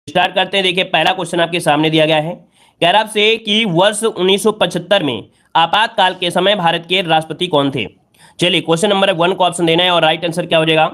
Start करते हैं। देखिए पहला क्वेश्चन आपके सामने दिया गया है, कह रहा आपसे कि वर्ष 1975 में आपातकाल के समय भारत के राष्ट्रपति कौन थे। चलिए क्वेश्चन नंबर 1 को ऑप्शन देना है और राइट आंसर क्या हो जाएगा,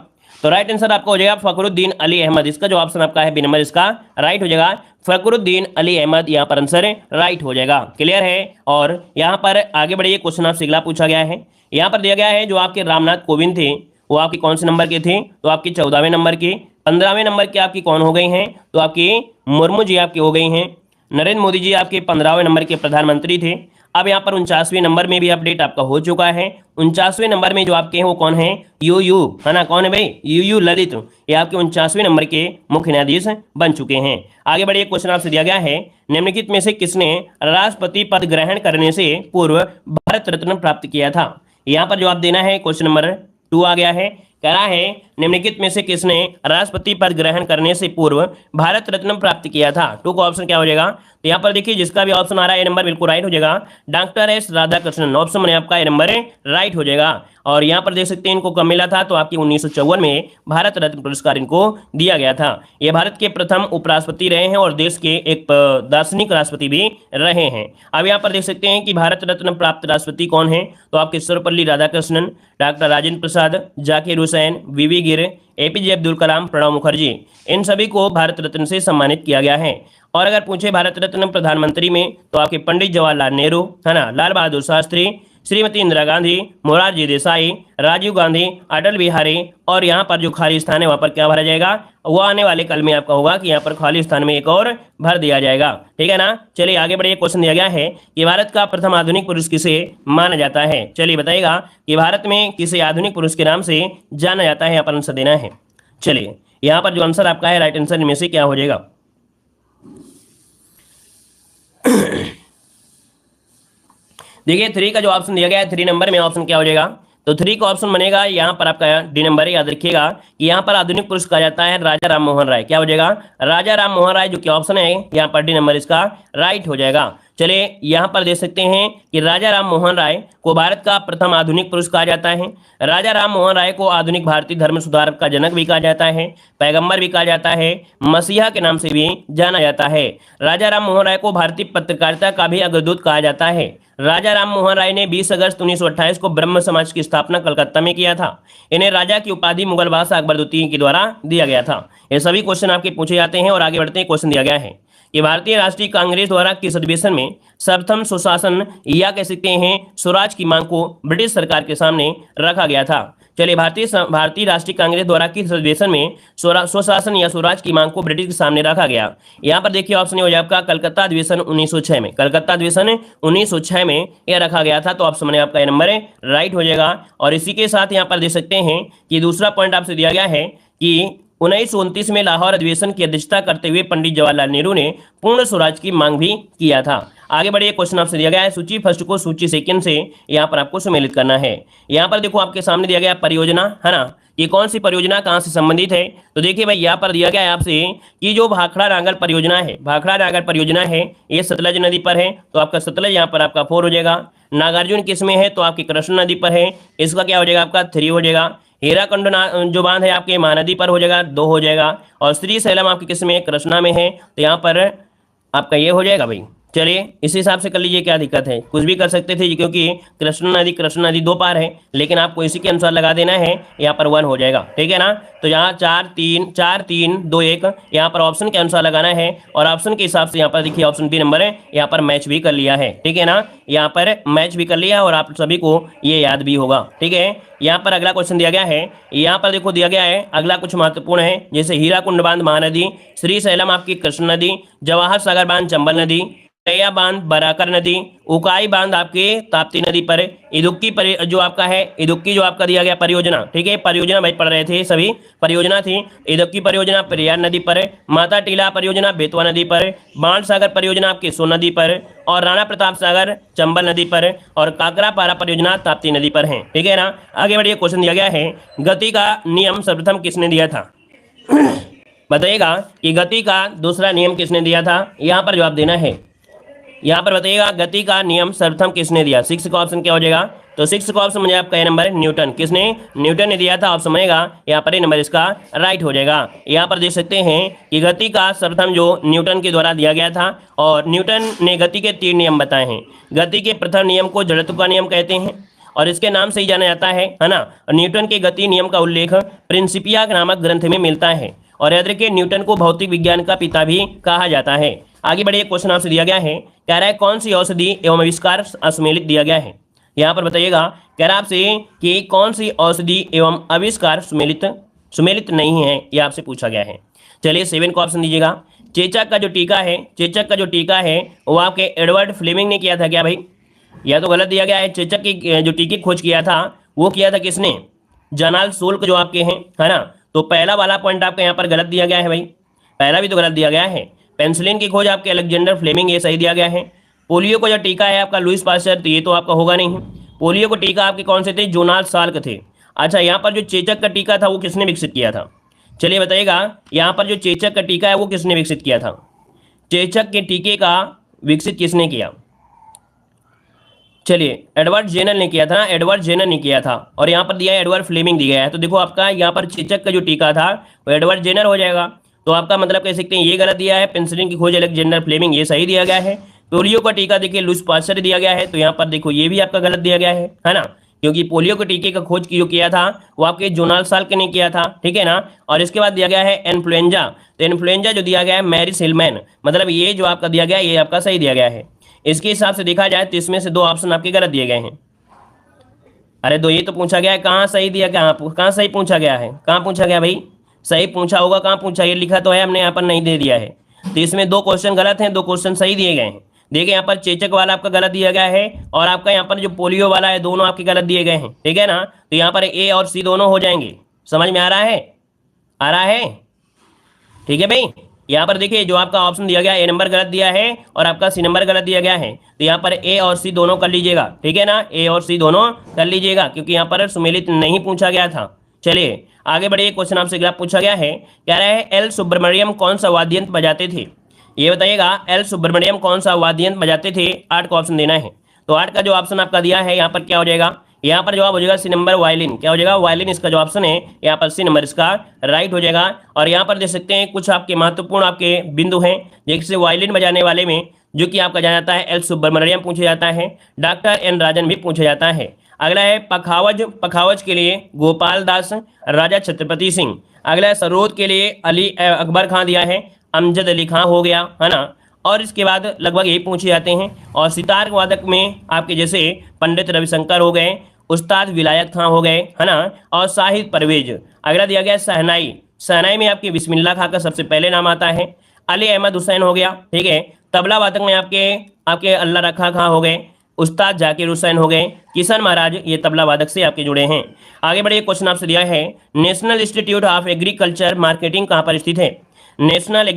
तो राइट आंसर आपका हो जाएगा फखरुद्दीन अली अहमद। इसका जो ऑप्शन आपका है बी नंबर इसका राइट हो जाएगा, फखरुद्दीन अली अहमद यहाँ पर आंसर राइट हो जाएगा। क्लियर है। और यहाँ पर आगे बढ़िए, क्वेश्चन आपसे अगला पूछा गया है, यहाँ पर दिया गया है जो आपके रामनाथ कोविंद थे वो आपके कौन से नंबर के थे, तो आपके 14वें नंबर के। 15वें नंबर के आपकी कौन हो गई हैं, तो आपकी मुर्मू जी आपकी हो गई हैं। नरेंद्र मोदी जी आपके 15वें नंबर के प्रधानमंत्री थे। अब यहाँ पर 49वें नंबर में भी अपडेट आपका हो चुका है। 49वें नंबर में जो आपके हैं वो कौन है, यू है ना, कौन है भाई, यू ललित, ये आपके 49वें नंबर के मुख्य न्यायाधीश बन चुके हैं। आगे बढ़िए, क्वेश्चन आपसे दिया गया है, निम्नलिखित में से किसने राष्ट्रपति पद ग्रहण करने से पूर्व भारत रत्न प्राप्त किया था। यहाँ पर जवाब देना है, क्वेश्चन नंबर 2 आ गया है, कह रहा है निम्नलिखित में से किसने राष्ट्रपति पद ग्रहण करने से पूर्व भारत रत्न प्राप्त किया था। 2 का ऑप्शन क्या हो जाएगा, तो यहाँ पर देखिए जिसका भी ऑप्शन आ रहा है ए नंबर बिल्कुल राइट हो जाएगा, डॉक्टर एस राधाकृष्णन। ऑप्शन में आपका ए नंबर राइट हो जाएगा। और यहाँ पर देख सकते हैं इनको कब मिला था, तो आपकी 1954 में भारत रत्न पुरस्कार इनको दिया गया था। ये भारत के प्रथम उपराष्ट्रपति रहे हैं और देश के एक दार्शनिक राष्ट्रपति भी रहे हैं। अब यहाँ पर देख सकते हैं कि भारत रत्न प्राप्त राष्ट्रपति कौन है, तो आपके सर्वपल्ली राधाकृष्णन, डॉक्टर राजेंद्र प्रसाद, जाकिर हुसैन, वीवी गिर, एपीजे अब्दुल कलाम, प्रणब मुखर्जी, इन सभी को भारत रत्न से सम्मानित किया गया है। और अगर पूछे भारत रत्न प्रधानमंत्री में, तो आपके पंडित जवाहरलाल नेहरू है ना, लाल बहादुर शास्त्री, श्रीमती इंदिरा गांधी, मोरारजी देसाई, राजीव गांधी, अटल बिहारी, और यहाँ पर जो खाली स्थान है वहाँ पर क्या भरा जाएगा, वो आने वाले कल में आपका होगा कि यहाँ पर खाली स्थान में एक और भर दिया जाएगा। ठीक है ना। चलिए आगे बढ़िए, क्वेश्चन दिया गया है कि भारत का प्रथम आधुनिक पुरुष किसे माना जाता है। चलिए बताइएगा कि भारत में किसे आधुनिक पुरुष के नाम से जाना जाता है, यहाँ पर आंसर देना है। चलिए यहाँ पर जो आंसर आपका है राइट आंसर इनमें से क्या हो जाएगा, देखिए 3 का जो ऑप्शन दिया गया है, 3 नंबर में ऑप्शन क्या हो जाएगा, तो 3 का ऑप्शन बनेगा यहाँ पर आपका डी नंबर है। याद रखिएगा कि यहाँ पर आधुनिक पुरुष कहा जाता है राजा राम मोहन राय। क्या हो जाएगा, राजा राम मोहन राय, जो कि ऑप्शन है यहाँ पर डी नंबर इसका राइट हो जाएगा। चलिए यहाँ पर देख सकते हैं कि राजा राम मोहन राय को भारत का प्रथम आधुनिक पुरुष कहा जाता है। राजा राम मोहन राय को आधुनिक भारतीय धर्म सुधार का जनक भी कहा जाता है, पैगंबर भी कहा जाता है, मसीहा के नाम से भी जाना जाता है। राजा राम मोहन राय को भारतीय पत्रकारिता का भी अग्रदूत कहा जाता है। राजा राम मोहन राय ने 20 अगस्त 1928 को ब्रह्म समाज की स्थापना कलकत्ता में किया था। इन्हें राजा की उपाधि मुगल बादशाह अकबर द्वितीय के द्वारा दिया गया था। ये सभी क्वेश्चन आपके पूछे जाते हैं। और आगे बढ़ते हैं, क्वेश्चन दिया गया है कि भारतीय राष्ट्रीय कांग्रेस द्वारा किस अधिवेशन में सर्वप्रथम सुशासन या कह सकते हैं स्वराज की मांग को ब्रिटिश सरकार के सामने रखा गया था। चलिए भारतीय राष्ट्रीय कांग्रेस द्वारा किस अधिवेशन में स्वशासन या स्वराज की मांग को ब्रिटिश के सामने रखा गया। यहाँ पर देखिए ऑप्शन हो जाए आपका कलकत्ता अधिवेशन 1906 में, कलकत्ता अधिवेशन 1906 में यह रखा गया था। तो ऑप्शन में आपका ये नंबर राइट हो जाएगा। और इसी के साथ यहाँ पर देख सकते हैं कि दूसरा पॉइंट आपसे दिया गया है कि 1929 में लाहौर अधिवेशन की अध्यक्षता करते हुए पंडित जवाहरलाल नेहरू ने पूर्ण स्वराज की मांग भी किया था। आगे बढ़िए, क्वेश्चन आपसे दिया गया है सूची फर्स्ट को सूची सेकंड से यहाँ पर आपको सम्मिलित करना है। यहाँ पर देखो आपके सामने दिया गया परियोजना है ना, ये कौन सी परियोजना कहाँ से संबंधित है, तो देखिए भाई यहाँ पर दिया गया है आपसे कि जो भाखड़ा नागर परियोजना है, भाखड़ा नागर परियोजना है ये सतलज नदी पर है। तो आपका सतलज यहाँ पर आपका 4 हो जाएगा। नागार्जुन किस में है, तो आपकी कृष्ण नदी पर है, इसका क्या हो जाएगा आपका 3 हो जाएगा। हीराकुंड जो बांध है आपके महानदी पर हो जाएगा 2 हो जाएगा। और श्री सैलम आपकी किस में, कृष्णा में है, तो यहाँ पर आपका ये हो जाएगा भाई। चलिए इस हिसाब से कर लीजिए, क्या दिक्कत है, कुछ भी कर सकते थे क्योंकि कृष्ण नदी 2 पार है, लेकिन आपको इसी के अनुसार लगा देना है, यहाँ पर 1 हो जाएगा। ठीक है ना। तो यहाँ 4 3 2 1 यहाँ पर ऑप्शन के अनुसार लगाना है। और ऑप्शन के हिसाब से यहाँ पर देखिए ऑप्शन बी नंबर है, यहाँ पर मैच भी कर लिया है। ठीक है ना, यहाँ पर मैच भी कर लिया और आप सभी को ये याद भी होगा। ठीक है। यहाँ पर अगला क्वेश्चन दिया गया है, यहाँ पर देखो दिया गया है अगला कुछ महत्वपूर्ण है, जैसे हीराकुंड बांध महानदी, श्री सैलम आपकी कृष्ण नदी, जवाहर सागर बांध चंबल नदी, तैया बांध बराकर नदी, उकाई बांध आपके ताप्ती नदी पर, इदुक्की जो आपका है इदुक्की जो आपका दिया गया परियोजना। ठीक है, परियोजना भाई पढ़ रहे थे सभी, परियोजना थी इदुक्की परियोजना पेरियार नदी पर, माता टीला परियोजना बेतवा नदी पर, बाण सागर परियोजना आपकी सोन नदी पर, और राणा प्रताप सागर चंबल नदी पर, और काकरापारा परियोजना ताप्ती नदी पर है। ठीक है ना। आगे बढ़िए, क्वेश्चन दिया गया है गति का नियम सर्वप्रथम किसने दिया था। बताइएगा कि गति का दूसरा नियम किसने दिया था, यहाँ पर जवाब देना है। यहाँ पर बताइएगा गति का नियम सर्वप्रथम किसने दिया। 6 का ऑप्शन क्या हो जाएगा, तो 6 का ऑप्शन बनेगा आपका ए नंबर न्यूटन। किसने? न्यूटन ने दिया था। ऑप्शन बनेगा यहाँ पर ए नंबर इसका राइट हो जाएगा। यहाँ पर देख सकते हैं कि गति का सर्वप्रथम जो न्यूटन के द्वारा दिया गया था, और न्यूटन ने गति के 3 नियम बताए हैं। गति के प्रथम नियम को जड़त्व का नियम कहते हैं और इसके नाम से ही जाना जाता है ना। न्यूटन के गति नियम का उल्लेख प्रिंसिपिया नामक ग्रंथ में मिलता है और याद रखिए न्यूटन को भौतिक विज्ञान का पिता भी कहा जाता है। आगे बढ़िए, क्वेश्चन आपसे दिया गया है, कह रहा है कौन सी औषधि एवं आविष्कार असम्मिलित दिया गया है। यहाँ पर बताइएगा, कह रहा है आपसे कि कौन सी औषधि एवं आविष्कार सुमेलित नहीं है, ये आपसे पूछा गया है। चलिए 7 का ऑप्शन दीजिएगा। चेचक का जो टीका है वो आपके एडवर्ड फ्लेमिंग ने किया था क्या भाई? यह तो गलत दिया गया है। चेचक की जो टीके खोज किया था वो किया था किसने? जर्नल शुल्क जो आपके हैं, है ना। तो पहला वाला पॉइंट आपका यहाँ पर गलत दिया गया है भाई, पहला भी तो गलत दिया गया है। पेनिसिलिन की खोज आपके अलेक्जेंडर फ्लेमिंग, ये सही दिया गया है। पोलियो को जो टीका है आपका लुईस पास्चर, तो ये तो आपका होगा नहीं। पोलियो को टीका आपके कौन से थे? जोनास साल्क थे। अच्छा, यहाँ पर जो चेचक का टीका था वो किसने विकसित किया था? चलिए बताइएगा, यहाँ पर जो चेचक का टीका है वो किसने विकसित किया था? चेचक के टीके का विकसित किसने किया? चलिए, एडवर्ड जेनर ने किया था ना, एडवर्ड जेनर ने किया था। और यहाँ पर दिया है एडवर्ड फ्लेमिंग दिया है। तो देखो आपका यहाँ पर चेचक का जो टीका था वो एडवर्ड जेनर हो जाएगा। तो आपका मतलब कह सकते हैं ये गलत दिया है। पेनिसिलिन की खोज अलेक्जेंडर फ्लेमिंग, ये सही दिया गया है। पोलियो का टीका देखिए लुईस पास्चर दिया गया है। तो यहाँ पर देखो ये भी आपका गलत दिया गया है ना, क्योंकि पोलियो के टीके का खोज जो किया था वो आपके जोनास साल्क ने किया था, ठीक है ना। और इसके बाद दिया गया है इन्फ्लुएंजा। तो इन्फ्लुएंजा जो दिया गया है मैरी सेलमैन, मतलब ये जो आपका दिया गया है ये आपका सही दिया गया है। इसके हिसाब से देखा जाए तो इसमें से 2 ऑप्शन आपके गलत दिए गए हैं। अरे दो, ये तो पूछा गया है, कहाँ सही दिया, कहाँ सही पूछा गया है? कहाँ पूछा गया भाई? सही पूछा होगा, कहाँ पूछा? ये लिखा तो है, हमने यहाँ पर नहीं दे दिया है। तो इसमें 2 क्वेश्चन गलत हैं, 2 क्वेश्चन सही दिए गए हैं। देखिए यहाँ पर चेचक वाला आपका गलत दिया गया है और आपका यहाँ पर जो पोलियो वाला है दोनों आपके गलत दिए गए हैं, ठीक है ना। तो यहाँ पर ए और सी दोनों हो जाएंगे। समझ में आ रहा है? आ रहा है? ठीक है भाई। यहाँ पर देखिए जो आपका ऑप्शन दिया गया ए नंबर गलत दिया है और आपका सी नंबर गलत दिया गया है। तो यहाँ पर ए और सी दोनों कर लीजिएगा, ठीक है ना। ए और सी दोनों कर लीजिएगा क्योंकि यहाँ पर सुमेलित नहीं पूछा गया था। चलिए आगे बढ़िए, क्वेश्चन आपसे अगला पूछा गया है, कह रहा है एल सुब्रमण्यम कौन सा वाद्य यंत्र बजाते थे? ये बताइएगा, एल सुब्रमण्यम कौन सा वाद्य यंत्र बजाते थे? 8 का ऑप्शन देना है। तो 8 का जो ऑप्शन आपका दिया है यहाँ पर क्या हो जाएगा? यहाँ पर जवाब हो जाएगा सी नंबर वायलिन। क्या हो जाएगा? वायलिन इसका जो ऑप्शन है यहाँ पर सी नंबर इसका राइट हो जाएगा। और यहाँ पर देख सकते हैं कुछ आपके महत्वपूर्ण आपके बिंदु हैं, जैसे वायलिन बजाने वाले में जो कि आपका जाना जाता है एल सुब्रमण्यम पूछा जाता है, डॉक्टर एन राजन भी पूछा जाता है। अगला है पखावज, पखावज के लिए गोपाल दास, राजा छत्रपति सिंह। अगला है सरोद के लिए अली अकबर खां दिया है, अमजद अली खां हो गया, है ना। और इसके बाद लगभग यही पूछे जाते हैं। और सितार वादक में आपके जैसे पंडित रविशंकर हो गए, उस्ताद विलायत खां हो गए, है ना। और शाहिद परवेज। अगला दिया गया शहनाई, शहनाई में आपके बिस्मिल्लाह खां का सबसे पहले नाम आता है। अली अहमद हुसैन हो गया, ठीक है। तबला वादक में आपके अल्लाह रखा खां हो गए, उस्ताद जाकिर हुसैन हो गए, किशन महाराज, ये तबला वादक से आपके जुड़े हैं। आगे बढ़िए, क्वेश्चन आपसे दिया है national institute of agriculture marketing कहाँ पर स्थित है? National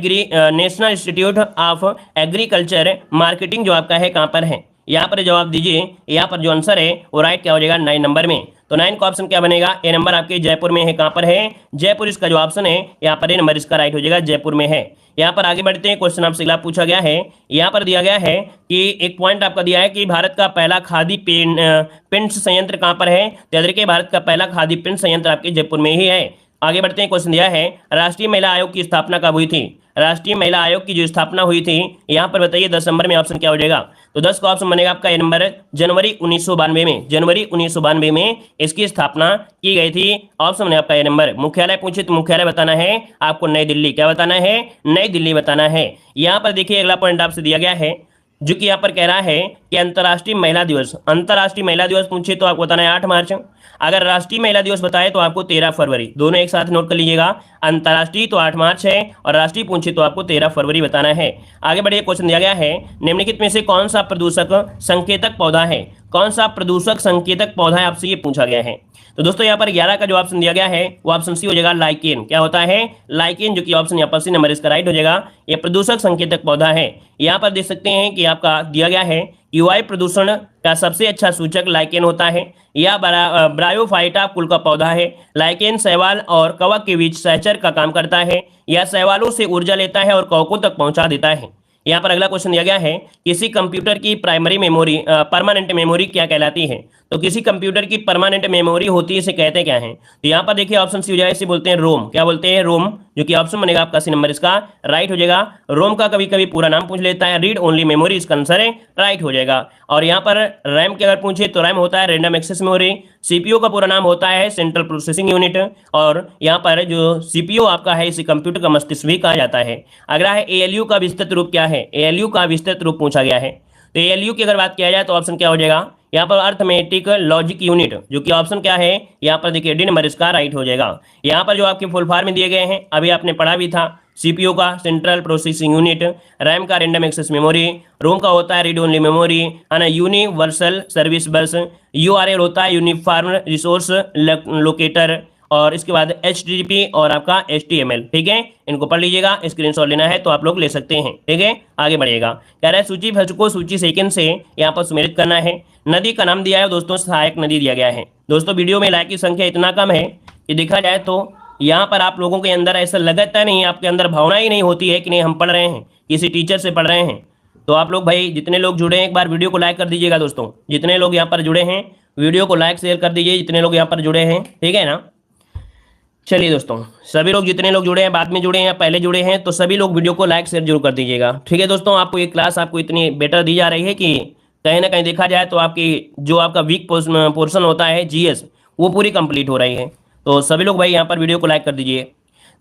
institute of agriculture marketing जो आपका है कहाँ पर है? यहाँ पर जवाब दीजिए। यहाँ पर जो आंसर है वो राइट क्या हो जाएगा? 9 नंबर में। तो 9 का ऑप्शन क्या बनेगा? ए नंबर आपके जयपुर में है। कहाँ पर है? जयपुर इसका जो ऑप्शन है यहाँ पर ए नंबर इसका राइट हो जाएगा, जयपुर में है। यहाँ पर आगे बढ़ते हैं, क्वेश्चन आपसे अगला पूछा गया है। यहाँ पर दिया गया है कि एक पॉइंट आपका दिया है कि भारत का पहला खादी पेंट संयंत्र कहाँ पर है? तो याद रखिए भारत का पहला खादी पेंट संयंत्र आपके जयपुर में ही है। आगे बढ़ते हैं, क्वेश्चन दिया है राष्ट्रीय महिला आयोग की स्थापना कब हुई थी? राष्ट्रीय महिला आयोग की जो स्थापना हुई थी यहाँ पर बताइए 10 नंबर में ऑप्शन क्या हो जाएगा? तो 10 का ऑप्शन बनेगा आपका ए नंबर जनवरी 1992 में। जनवरी 1992 में इसकी स्थापना की गई थी। ऑप्शन बनेगा आपका ए नंबर। मुख्यालय पूछे तो मुख्यालय बताना है आपको नई दिल्ली। क्या बताना है? नई दिल्ली बताना है। यहाँ पर देखिए अगला पॉइंट आपसे दिया गया है जो कि यहाँ पर कह रहा है कि अंतर्राष्ट्रीय महिला दिवस, अंतर्राष्ट्रीय महिला दिवस पूछे तो आपको बताना है 8 मार्च। अगर राष्ट्रीय महिला दिवस बताए तो आपको 13 फरवरी। दोनों एक साथ नोट कर लीजिएगा, अंतर्राष्ट्रीय तो 8 मार्च है और राष्ट्रीय पूछे तो आपको 13 फरवरी बताना है। आगे बढ़िए, क्वेश्चन दिया गया है निम्नलिखित में से कौन सा प्रदूषक संकेतक पौधा है? कौन सा प्रदूषक संकेतक पौधा है आपसे ये पूछा गया है। तो दोस्तों यहाँ पर 11 का जो ऑप्शन दिया गया है वो ऑप्शन सी हो जाएगा, लाइकेन। क्या होता है? लाइकेन, जो कि ऑप्शन यहाँ पर सी नंबर इसका राइट हो जाएगा। ये प्रदूषक संकेतक पौधा है। यहाँ पर देख सकते हैं कि आपका दिया गया है कि वायु प्रदूषण का सबसे अच्छा सूचक लाइकेन होता है। यह ब्रायोफाइटा कुल का पौधा है। लाइकेन शैवाल और कवक के बीच सहचर का काम करता है। यह शैवालों से ऊर्जा लेता है और कवकों तक पहुंचा देता है। यहाँ पर अगला क्वेश्चन दिया गया है, किसी कंप्यूटर की प्राइमरी मेमोरी परमानेंट मेमोरी क्या कहलाती है? तो किसी कंप्यूटर की परमानेंट मेमोरी होती है, इसे कहते क्या है? तो यहाँ पर देखिए ऑप्शन सी हो जाएगा, इसे बोलते हैं रोम। क्या बोलते हैं? रोम, जो कि ऑप्शन बनेगा आपका सी नंबर इसका राइट हो जाएगा। रोम का कभी कभी पूरा नाम पूछ लेता है, रीड ओनली मेमोरी, इसका आंसर है राइट हो जाएगा। और यहाँ पर रैम की अगर पूछे तो रैम होता है रैंडम एक्सेस मेमोरी। सीपीयू का पूरा नाम होता है सेंट्रल प्रोसेसिंग यूनिट। और यहाँ पर जो सीपीयू आपका है, इसे कंप्यूटर का मस्तिष्क भी कहा जाता है। अगला है एएलयू का विस्तृत रूप क्या है? एएलयू का विस्तृत रूप पूछा गया है। तो एएलयू की अगर बात किया जाए तो ऑप्शन क्या हो जाएगा? यहाँ पर अर्थमेटिक लॉजिक यूनिट, जो कि ऑप्शन क्या है? यहाँ पर देखिए डी नंबर इसका राइट हो जाएगा। यहाँ पर जो आपके फुल फॉर्म में दिए गए हैं, अभी आपने पढ़ा भी था, सीपीयू का सेंट्रल प्रोसेसिंग यूनिट, रैम का रैंडम एक्सेस मेमोरी, रोम का होता है रीड ओनली मेमोरी, है ना, यूनिवर्सल सर्विस बस, यूआरएल होता है यूनिफॉर्म रिसोर्स लोकेटर, और इसके बाद HTTP और आपका HTML। ठीक है, इनको पढ़ लीजिएगा, स्क्रीनशॉट लेना है तो आप लोग ले सकते हैं। ठीक है, आगे बढ़िएगा। कह रहा है सूची फर्स्ट को सूची सेकंड से यहाँ पर सुमेलित करना है। नदी का नाम दिया है दोस्तों, सहायक नदी दिया गया है। दोस्तों वीडियो में लाइक की संख्या इतना कम है कि देखा जाए तो यहाँ पर आप लोगों के अंदर ऐसा लगता नहीं, आपके अंदर भावना ही नहीं होती है कि नहीं हम पढ़ रहे हैं, किसी टीचर से पढ़ रहे हैं। तो आप लोग भाई जितने लोग जुड़े हैं, एक बार वीडियो को लाइक कर दीजिएगा दोस्तों। जितने लोग यहाँ पर जुड़े हैं वीडियो को लाइक शेयर कर दीजिए, जितने लोग यहाँ पर जुड़े हैं। ठीक है ना, चलिए दोस्तों, सभी लोग जितने लोग जुड़े हैं, बाद में जुड़े हैं या पहले जुड़े हैं, तो सभी लोग वीडियो को लाइक शेयर जरूर कर दीजिएगा। ठीक है दोस्तों, आपको ये क्लास आपको इतनी बेटर दी जा रही है कि कहीं ना कहीं देखा जाए तो आपकी जो आपका वीक पोर्शन होता है जीएस, वो पूरी कंप्लीट हो रही है। तो सभी लोग भाई यहाँ पर वीडियो को लाइक कर दीजिए।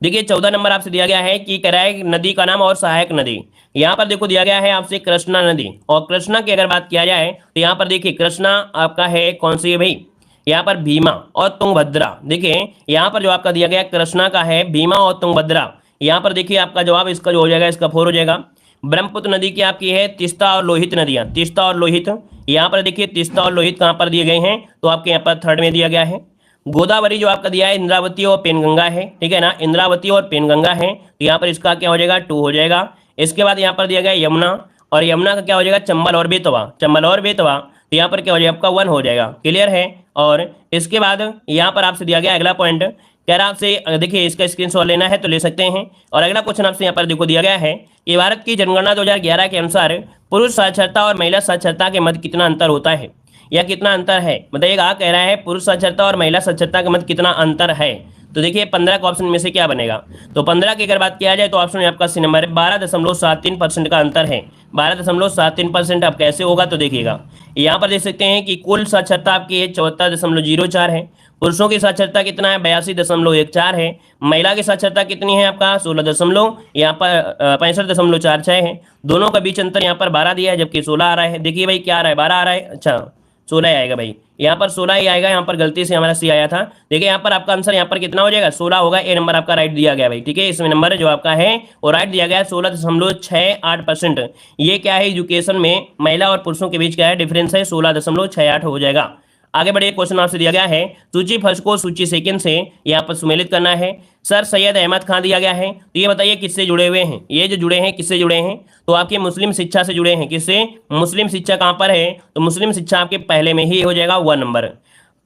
देखिए 14 नंबर आपसे दिया गया है कि कह रहा है नदी का नाम और सहायक नदी। यहाँ पर देखो दिया गया है आपसे कृष्णा नदी, और कृष्णा की अगर बात किया जाए तो यहाँ पर देखिए कृष्णा आपका है कौन सी है भाई? यहाँ पर भीमा और तुंगभद्रा। देखिए यहाँ पर जो आपका दिया गया कृष्णा का है भीमा और तुंगभद्रा। यहाँ पर देखिए आपका जवाब इसका जो हो जाएगा, इसका 4 हो जाएगा। ब्रह्मपुत्र नदी की आपकी है तीस्ता और लोहित नदियाँ, तीस्ता और लोहित। यहाँ पर देखिए तीस्ता और लोहित कहाँ पर दिए गए हैं? तो आपके यहाँ पर 3rd में दिया गया है। गोदावरी जो आपका दिया है इंद्रावती और पेनगंगा है। ठीक है ना, इंद्रावती और पेनगंगा है, तो यहाँ पर इसका क्या हो जाएगा? 2 हो जाएगा। इसके बाद यहाँ पर दिया गया यमुना, और यमुना का क्या हो जाएगा? चंबल और बेतवा, चंबल और बेतवा, तो यहाँ पर क्या हो जाएगा? आपका 1 हो जाएगा। क्लियर है। और इसके बाद यहाँ पर आपसे दिया गया अगला पॉइंट, कह रहा आपसे देखिए इसका स्क्रीनशॉट लेना है तो ले सकते हैं। और अगला क्वेश्चन आपसे यहाँ पर देखो दिया गया है कि भारत की जनगणना 2011 के अनुसार पुरुष साक्षरता और महिला साक्षरता के मध्य कितना अंतर होता है, या कितना अंतर है? बताइएगा। कह रहा है पुरुष साक्षरता और महिला साक्षरता के मध्य कितना अंतर है। तो देखिए 15 के ऑप्शन में से क्या बनेगा? तो 15 की अगर बात किया जाए तो ऑप्शन आपका सी नंबर है, 12.73% का अंतर है। 12.73% अब कैसे होगा तो देखिएगा, यहाँ पर देख सकते हैं कि कुल साक्षरता आपकी है 74.04 है। पुरुषों की साक्षरता कितना है? 82.14 है। महिला की साक्षरता कितनी है आपका? 16 यहाँ पर 65.46 है। दोनों का बीच अंतर यहाँ पर 12 दिया है, जबकि 16 आ रहा है। देखिए भाई क्या आ रहा है? 12 आ रहा है। अच्छा 16 आएगा भाई, यहाँ पर 16 ही आएगा। यहाँ पर गलती से हमारा सी आया था। देखिए यहाँ पर आपका आंसर यहाँ पर कितना हो जाएगा? 16 होगा। ए नंबर आपका राइट दिया गया भाई। ठीक है, इसमें नंबर जो आपका है वो राइट दिया गया है 16.68%। ये क्या है? एजुकेशन में महिला और पुरुषों के बीच क्या है डिफरेंस है? 16.68 हो जाएगा। आगे बढ़िए, क्वेश्चन आपसे दिया गया है सूची फर्स्ट को सूची सेकंड से यहाँ पर सुमेलित करना है। सर सैयद अहमद खान दिया गया है, तो ये बताइए किससे जुड़े हुए हैं? ये जो जुड़े हैं किससे जुड़े हैं? तो आपके मुस्लिम शिक्षा से जुड़े हैं। किससे? मुस्लिम शिक्षा कहाँ पर है? तो मुस्लिम शिक्षा आपके पहले में ही हो जाएगा 1 नंबर।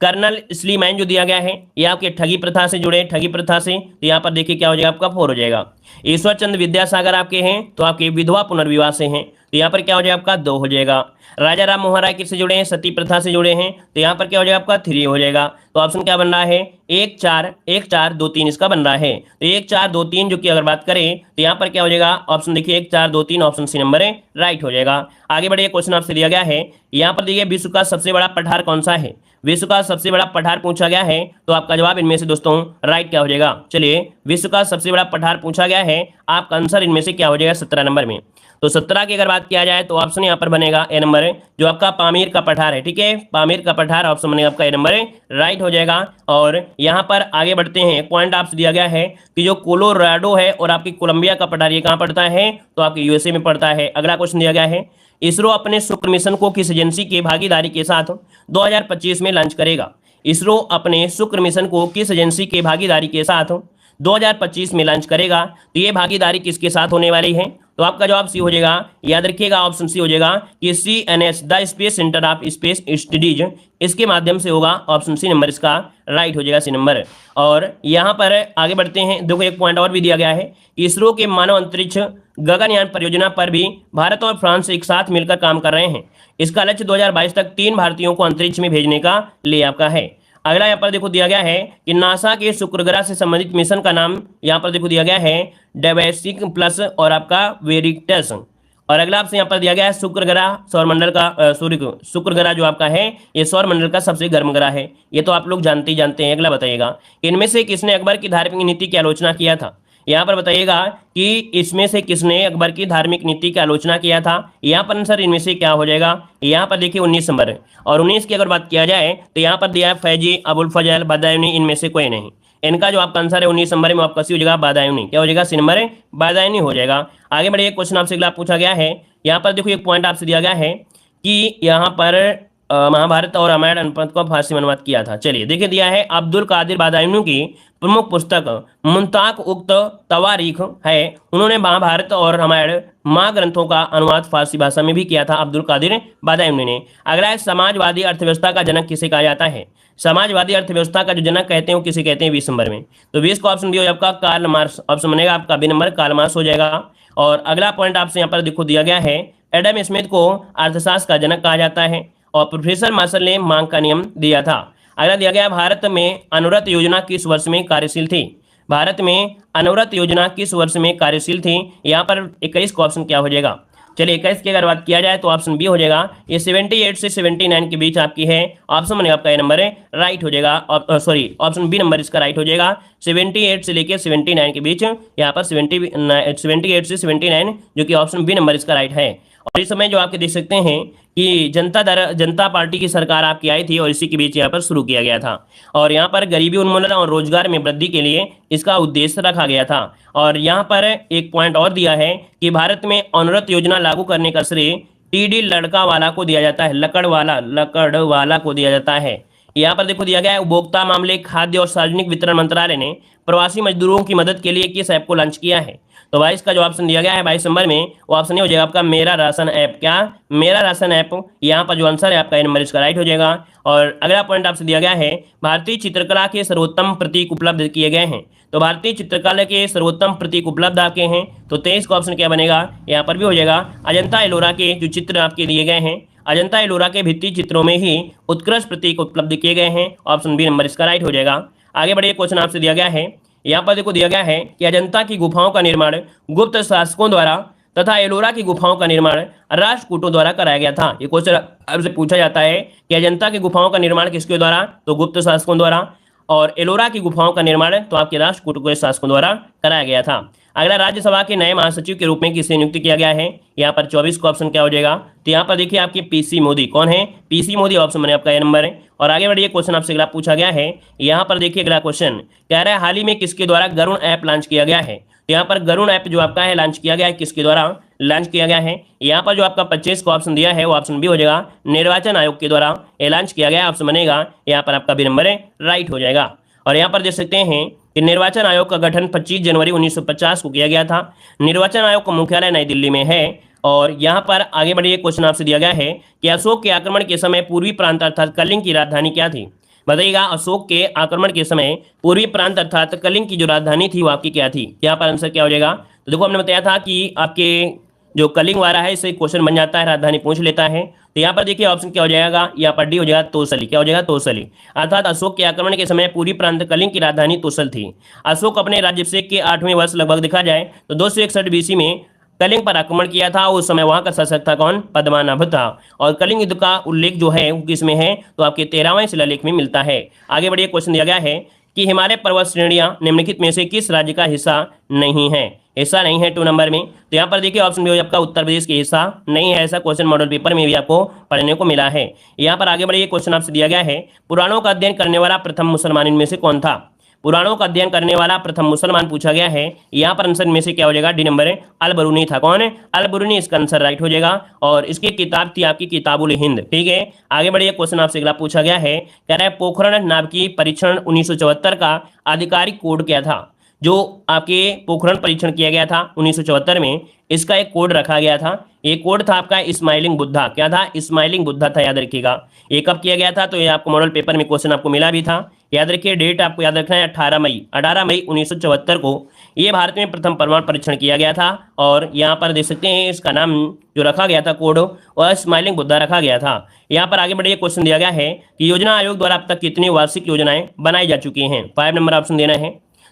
कर्नल स्लीमैन जो दिया गया है ये आपके ठगी प्रथा से जुड़े, ठगी प्रथा से, तो यहाँ पर देखिए क्या हो जाएगा? आपका 4 हो जाएगा। ईश्वर चंद्र विद्यासागर आपके हैं तो आपके विधवा पुनर्विवाह से हैं, तो यहाँ पर क्या हो जाएगा? आपका 2 हो जाएगा। राजा राम मोहन राय किससे जुड़े हैं? सती प्रथा से जुड़े हैं, तो यहाँ पर क्या हो जाएगा? आपका 3 हो जाएगा। तो ऑप्शन क्या बन रहा है? 1 4 2 3 इसका बन रहा है। तो 1 4 2 3 जो कि अगर बात करें तो यहाँ पर क्या हो जाएगा? ऑप्शन देखिए 1 4 2 3 ऑप्शन सी नंबर है राइट हो जाएगा। आगे बढ़िए, क्वेश्चन आपसे दिया गया है यहाँ पर देखिए विश्व का सबसे बड़ा पठार कौन सा है? विश्व का सबसे बड़ा पठार पूछा गया है, तो आपका जवाब इनमें से दोस्तों राइट क्या हो जाएगा? चलिए, विश्व का सबसे बड़ा पठार पूछा गया है, आपका आंसर इनमें से क्या हो जाएगा? 17 नंबर में। तो 17 की अगर बात किया जाए तो ऑप्शन यहाँ पर बनेगा ए नंबर है, जो आपका पामीर का पठार है। ठीक है, पामीर का पठार ऑप्शन बनेगा आपका ए नंबर है राइट हो जाएगा। और यहाँ पर आगे बढ़ते हैं, एक पॉइंट आपसे दिया गया है कि जो कोलोराडो है और आपकी कोलंबिया का पठार ये कहाँ पड़ता है? तो आपके यूएसए में पड़ता है। अगला क्वेश्चन दिया गया है इसरो अपने शुक्र मिशन को किस एजेंसी की भागीदारी के साथ 2025 में लॉन्च करेगा? इसरो अपने शुक्र मिशन को किस एजेंसी के भागीदारी के साथ 2025 में लॉन्च करेगा? तो ये भागीदारी किसके साथ होने वाली है? तो आपका जवाब सी हो जाएगा। याद रखिएगा ऑप्शन सी हो जाएगा कि CNS the space centre of space studies, इसके माध्यम से होगा। ऑप्शन सी नंबर इसका राइट हो जाएगा, सी नंबर। और यहाँ पर आगे बढ़ते हैं। देखो एक पॉइंट और भी दिया गया है कि इसरो के मानव अंतरिक्ष गगनयान परियोजना पर भी भारत और फ्रांस एक साथ मिलकर काम कर रहे हैं। इसका लक्ष्य 2022 तक 3 भारतीयों को अंतरिक्ष में भेजने का लिए आपका है। अगला यहाँ पर देखो दिया गया है कि नासा के शुक्र ग्रह से संबंधित मिशन का नाम यहाँ पर देखो दिया गया है डेवेसिक प्लस और आपका वेरिटस। और अगला आपसे यहाँ पर दिया गया है शुक्र ग्रह सौरमंडल का शुक्र ग्रह जो आपका है ये सौरमंडल का सबसे गर्म ग्रह है। ये तो आप लोग जानते ही जानते हैं। अगला बताइएगा इनमें से किसने अकबर की धार्मिक नीति की आलोचना किया था। यहाँ पर बताइएगा कि इसमें से किसने अकबर की धार्मिक नीति की आलोचना किया था। यहाँ पर आंसर इनमें से क्या हो जाएगा। यहाँ पर देखिए 19 नंबर, और 19 की अगर बात किया जाए तो यहाँ पर दिया है फैजी, अबुल फजल, बदायूनी, इनमें से कोई नहीं। इनका जो आपका आंसर है 19 नंबर में आपका सी हो जाएगा बदायूनी। क्या हो जाएगा, सी नंबर बदायूनी हो जाएगा। आगे बढ़िए, क्वेश्चन आपसे अगला पूछा गया है। यहाँ पर देखो एक पॉइंट आपसे दिया गया है कि यहाँ पर महाभारत और रामायण अनुपात को फारसी में अनुवाद किया था। चलिए देखिए दिया है अब्दुल कादिर बदायूनी की प्रमुख पुस्तक मुंताक उक्त तवारीख है। उन्होंने महाभारत और रामायण महाग्रंथों का अनुवाद फारसी भाषा में भी किया था, अब्दुल कादिर बदायूनी ने। अगला है समाजवादी अर्थव्यवस्था का जनक किसे कहा जाता है। समाजवादी अर्थव्यवस्था का जो जनक कहते हैं वो किसे कहते हैं, 20 नंबर में। तो 20 का ऑप्शन बी हो आपका कार्ल मार्क्स। ऑप्शन बनेगा आपका बी नंबर, कार्ल मार्क्स हो जाएगा। और अगला पॉइंट आपसे यहाँ पर देखो दिया गया है एडम स्मिथ को अर्थशास्त्र का जनक कहा जाता है और प्रोफेसर मार्शल ने मांग का नियम दिया था। अगला दिया गया भारत में अनुव्रत योजना किस वर्ष में कार्यशील थी। भारत में अनुव्रत योजना किस वर्ष में कार्यशील थी। यहाँ पर 21 का ऑप्शन क्या हो जाएगा। चलिए 21 की अगर बात किया जाए तो ऑप्शन बी हो जाएगा। ये 78 से 79 के बीच आपकी है। ऑप्शन बनेगा आपका ये नंबर है राइट हो जाएगा। सॉरी ऑप्शन बी नंबर इसका राइट हो जाएगा। 78 से लेकर 79 के बीच यहाँ पर 78 से 79 जो कि ऑप्शन बी नंबर इसका राइट है। और इस समय जो आपके देख सकते हैं कि जनता पार्टी की सरकार आपकी आई थी और इसी के बीच यहाँ पर शुरू किया गया था। और यहाँ पर गरीबी उन्मूलन और रोजगार में वृद्धि के लिए इसका उद्देश्य रखा गया था। और यहाँ पर एक पॉइंट और दिया है कि भारत में अनुव्रत योजना लागू करने का श्रेय टीडी लड़का वाला को दिया जाता है, लकड़ वाला को दिया जाता है। यहाँ पर देखो दिया गया है उपभोक्ता मामले, खाद्य और सार्वजनिक वितरण मंत्रालय ने प्रवासी मजदूरों की मदद के लिए किस ऐप को लॉन्च किया है। तो 22 का जो ऑप्शन दिया गया है 22 नंबर में वो ऑप्शन हो जाएगा आपका मेरा राशन ऐप। क्या, मेरा राशन ऐप। यहाँ पर जो आंसर है आपका ये नंबर इसका राइट हो जाएगा। और अगला पॉइंट आपसे दिया गया है भारतीय चित्रकला के सर्वोत्तम प्रतीक उपलब्ध किए गए हैं। तो भारतीय चित्रकला के सर्वोत्तम प्रतीक उपलब्ध आपके हैं। तो 23 का ऑप्शन क्या बनेगा, यहाँ पर भी हो जाएगा अजंता एलोरा के जो चित्र आपके दिए गए हैं, अजंता एलोरा के भित्ति चित्रों में ही उत्कृष्ट प्रतीक उपलब्ध किए गए हैं। ऑप्शन बी नंबर इसका राइट हो जाएगा। आगे बढ़िए, क्वेश्चन आपसे दिया गया है। यहाँ पर देखो दिया गया है कि अजंता की गुफाओं का निर्माण गुप्त शासकों द्वारा तथा एलोरा की गुफाओं का निर्माण राष्ट्रकूटों द्वारा कराया गया था। ये क्वेश्चन आपसे पूछा जाता है कि अजंता की गुफाओं का निर्माण किसके द्वारा, तो गुप्त शासकों द्वारा। और एलोरा की गुफाओं का निर्माण तो आपके राष्ट्रकूटों के शासकों द्वारा कराया गया था। अगला राज्यसभा के नए महासचिव के रूप में किसे नियुक्त किया गया है। यहाँ पर 24 का ऑप्शन क्या हो जाएगा। तो यहाँ पर देखिए आपके पीसी मोदी। कौन है, पीसी मोदी। ऑप्शन बने आपका ये नंबर है। और आगे बढ़िए, क्वेश्चन आपसे अगला पूछा गया है। यहाँ पर देखिए अगला क्वेश्चन कह रहा है हाल ही में किसके द्वारा गरुण ऐप लॉन्च किया गया है। तो यहाँ पर गरुण ऐप जो आपका है लॉन्च किया गया है, किसके द्वारा लॉन्च किया गया है। यहाँ पर जो आपका 25 का ऑप्शन दिया है वो ऑप्शन बी हो जाएगा, निर्वाचन आयोग के द्वारा ये लॉन्च किया गया। ऑप्शन बनेगा यहाँ पर आपका बी नंबर है राइट हो जाएगा। और यहाँ पर देख सकते हैं कि निर्वाचन आयोग का गठन 25 जनवरी 1950 को किया गया था। निर्वाचन आयोग का मुख्यालय नई दिल्ली में है। और यहाँ पर आगे बढ़िए, क्वेश्चन आपसे दिया गया है कि अशोक के आक्रमण के समय पूर्वी प्रांत अर्थात कलिंग की राजधानी क्या थी। बताइएगा अशोक के आक्रमण के समय पूर्वी प्रांत अर्थात कलिंग की जो राजधानी थी वो आपकी क्या थी। यहाँ पर आंसर क्या हो जाएगा। तो देखो हमने बताया था कि आपके जो कलिंग वाला है इससे क्वेश्चन बन जाता है, राजधानी पूछ लेता है। तो यहाँ पर देखिए ऑप्शन क्या हो जाएगा, यहाँ पर डी हो जाएगा तोसली। क्या हो जाएगा, तोसली। अर्थात अशोक के आक्रमण के समय पूरी प्रांत कलिंग की राजधानी तोसल थी। अशोक अपने राज्याभिषेक के 8वें वर्ष लगभग देखा जाए तो 261 BC में कलिंग पर आक्रमण किया था। उस समय वहां का शासक था कौन, पद्मनाभ था। और कलिंग युद्ध का उल्लेख जो है वो किसमें है, तो आपके 13वें शिलालेख में मिलता है। आगे बढ़िए, क्वेश्चन दिया गया है कि हिमालय पर्वत श्रेणियां निम्नलिखित में से किस राज्य का हिस्सा नहीं है। हिस्सा नहीं है 2 नंबर में। तो यहाँ पर देखिए ऑप्शन बी आपका उत्तर प्रदेश के हिस्सा नहीं है। ऐसा क्वेश्चन मॉडल पेपर में भी आपको पढ़ने को मिला है। यहाँ पर आगे बढ़िए, क्वेश्चन आपसे दिया गया है पुराणों का अध्ययन करने वाला प्रथम मुसलमान इनमें से कौन था। पुराणों का अध्ययन करने वाला प्रथम मुसलमान पूछा गया है। यहाँ पर आंसर में से क्या हो जाएगा, डी नंबर है अल-बरूनी था। कौन है, अल-बरूनी। इसका आंसर राइट हो जाएगा। और इसकी किताब थी आपकी किताबुल हिंद। ठीक है, आगे बढ़िए, क्वेश्चन आपसे अगला पूछा गया है, कह रहा है पोखरण नाभिकीय परीक्षण 1974 का आधिकारिक कोड क्या था। जो आपके पोखरण परीक्षण किया गया था 1974 में, इसका एक कोड रखा गया था। ये कोड था आपका स्माइलिंग बुद्धा। क्या था? स्माइलिंग बुद्धा था, याद रखिएगा। ये कब किया गया था? तो ये आपको मॉडल पेपर में क्वेश्चन आपको मिला भी था। याद रखिए, डेट आपको याद रखना है 18 मई 1974 को ये भारत में प्रथम परमाणु परीक्षण किया गया था। और यहाँ पर देख सकते हैं इसका नाम जो रखा गया था कोड, वह स्माइलिंग बुद्धा रखा गया था। यहाँ पर आगे बढ़िए, क्वेश्चन दिया गया है कि योजना आयोग द्वारा अब तक कितनी वार्षिक योजनाएं बनाई जा चुकी हैं? 5 नंबर ऑप्शन देना है।